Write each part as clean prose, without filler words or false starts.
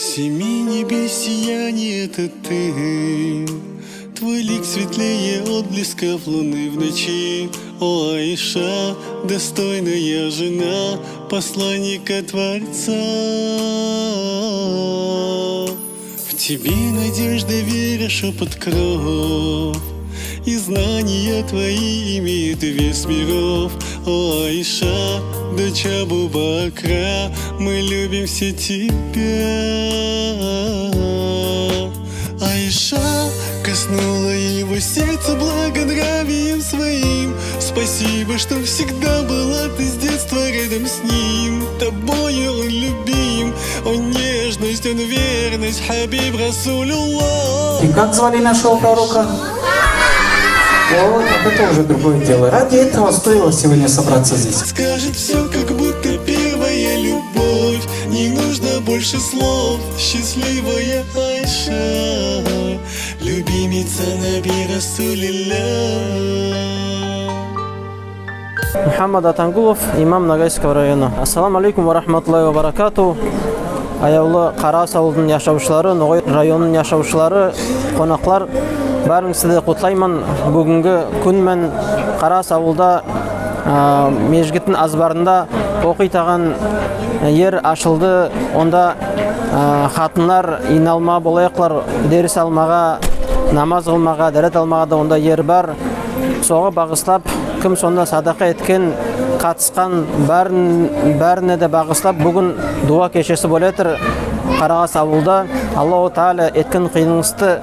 Семи небес сияние — это ты. Твой лик светлее отблесков луны в ночи. О, Аиша, достойная жена посланника Творца. В тебе надежда, вера, шепот кров, и знания твои имеют вес миров. О, Аиша, дочь Абу Бакра, мы любим все тебя. Аиша коснула его сердце благонравием своим. Спасибо, что всегда была ты с детства рядом с ним. Тобою он любим, он нежность, он верность, Хабиб Расулуллах. И как звали нашего пророка? Вот, это уже другое дело. Ради этого стоило сегодня собраться здесь. Скажет все, как будто первая любовь. Не нужно больше слов. Счастливая Аиша, любимица Наби Расулилля. Мухаммад Атангулов, имам Ногайского района. Ассаламу алейкум ва рахматуллахи ва баракату. Аяулы Қарас ауылының яшаушылары, Ноғай районының яшаушылары, қонақлар, бәріңізді құттықтаймын. Бүгінгі күн мен Қарас ауылда мешгіттің азбарында оқитаған ер ашылды. Онда қатынлар иналма болайықлар, дәріс алмаға, намаз қылмаға, дәрет алмаға да онда ер бар. Соғы бағыслап, кім сонда садақа еткен, қатысқан бәріне де бағыслап, бүгін дуа кешесі болетір Қарағас ауылда. Аллаху Тағала еткен қиыныңызды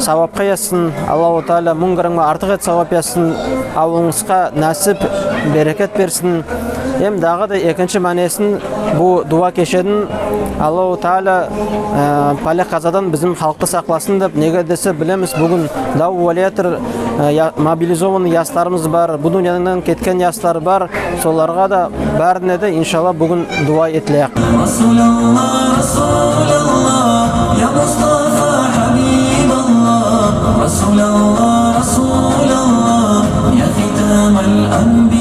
сауапқа ясын, Аллаху Тағала мұңғырыңға артық ет сауап ясын, ауылыңызға нәсіп, берекет берсін. Дағы да екінші мәнесін бұл дуа кешедің Аллаху Тағала пәле қазадан біздің халықты сақласын деп, неге десе білеміз, бүгін дау уәлиятыр, мобилизованный ястарымыз бар, бұл дүниянан кеткен ястар бар, соларға да бәріне де иншалла бүгін дуа етілейік. Расулаллах, Расулаллах, я Мустафа, Хабибаллах, Расулаллах, Расулаллах, я хитам аль-анбия.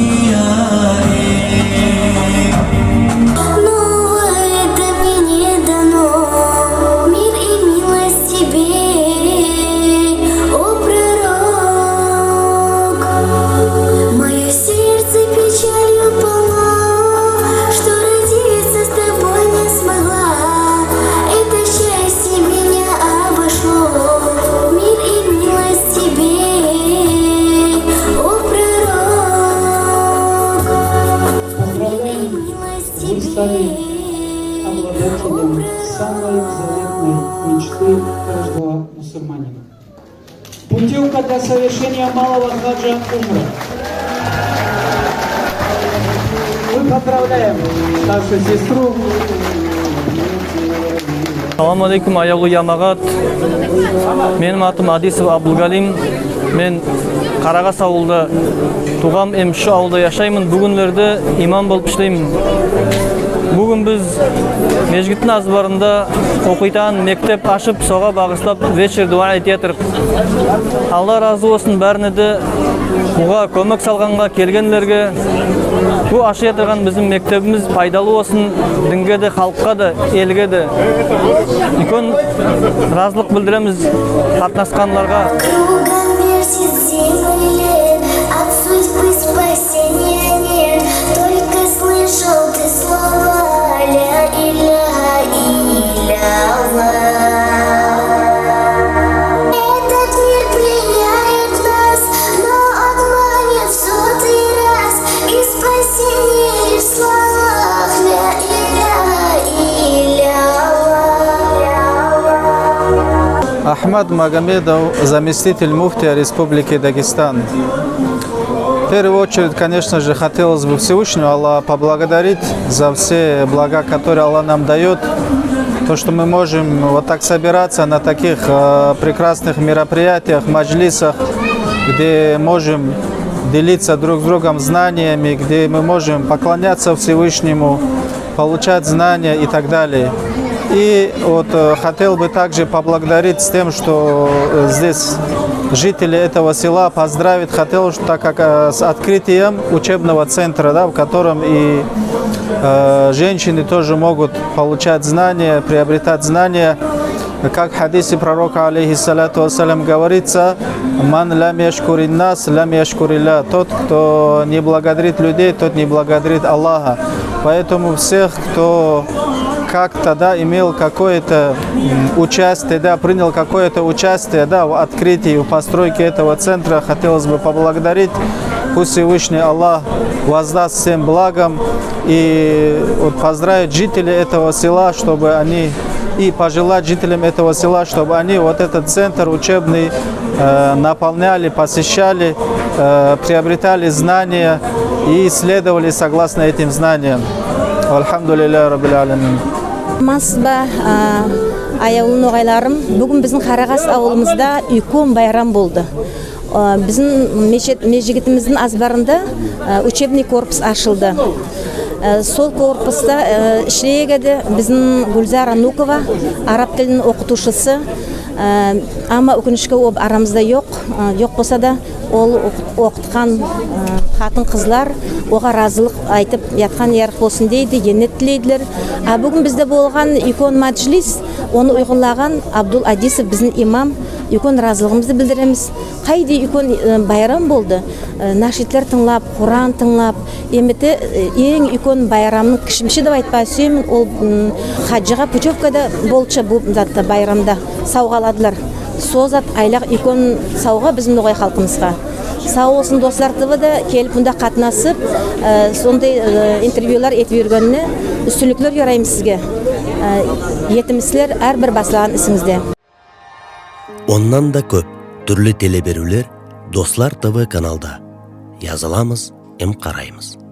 Обладателем самой заветной мечты каждого мусульманина. Путевка для совершения малого хаджа умра. Мы поздравляем нашу сестру. Ассаламу алейкум, аяулы ямағат. Менің атым Адисов Абдулгалим. Мен Қарағас ауылда туғам, емші ауылда яшаймын. Бүгінлерді имам болып іштеймін. Бүгін біз мешгіттің азбарында оқитан мектеп ашып, соға бағыслап вечер дуа ететіріп. Алла разы болсын бәріне де бұға көмек салғанға келгенлерге. Бұл ашы етірған біздің мектебіміз пайдалы болсын, дінге де, халыққа да, елге де. Үлкен разылық білдіреміз қатынасқанларға. Слышал ты слова ля иляха илля. Этот мир пленяет нас, но обманет в сотый раз. И спасение лишь в словах ля иляха илля. Ахмад Магомедов, заместитель муфтия Республики Дагестан. В первую очередь, конечно же, хотелось бы Всевышнего Аллаха поблагодарить за все блага, которые Аллах нам дает. То, что мы можем вот так собираться на таких прекрасных мероприятиях, маджлисах, где можем делиться друг с другом знаниями, где мы можем поклоняться Всевышнему, получать знания и так далее. И вот хотел бы также поблагодарить с тем, что здесь жители этого села поздравить хотел, так как с открытием учебного центра, да, в котором и женщины тоже могут получать знания, приобретать знания. Как в хадисе пророка, алейхиссалату вассалям, говорится: «Ман лям яшкурин нас, лям яшкурилля». Тот, кто не благодарит людей, тот не благодарит Аллаха. Поэтому всех, кто как-то, да, имел какое-то участие, да, принял какое-то участие, да, в открытии, в постройке этого центра, хотелось бы поблагодарить. Пусть Всевышний Аллах воздаст всем благом и вот поздравить жителей этого села, чтобы они, и пожелать жителям этого села, чтобы они вот этот центр учебный наполняли, посещали, приобретали знания и исследовали согласно этим знаниям. Алхамдулилля раббил аламин. Масба аяулы ноғайларым, бүгін біздің Қарағас ауылымызда үлкен байрам болды. Біздің межігітіміздің азбарында учебный корпус ашылды. Сол корпуста ішлегеді біздің Гүлзар Анукова, араб тілінің оқытушысы. Ама өкінішке ол арамызда жоқ болса да, ол оқытқан қатын қызлар оға разылық айтып ятқан ярық болсын дейді, енет тілейділер. Бүгін бізде болған үлкен мәжіліс, оны ұйғылаған Абдул Адисов біздің имам, үлкен разылығымызды білдіреміз. Қайда үлкен байрам болды, нашитлер тыңлап, Құран тыңлап, еметі ең үлкен байрамның кішімші деп айтпа сүйемін, ол хаджыға путевкада болчы бұл затты байрамда сауғаладылар. Созат айлақ үлкен сауға біздің ноғай халқымызға. Сау olsun dostlar tıvı da kelip bunda katnasıp sonday intervyular etip yürgönüne üstünlükler yorayım sizge. Yetimizler her bir baslağın isingizde. Ondan da köp türlü teleberüler Dostlar TV kanalda. Yazılamız, em karayımız.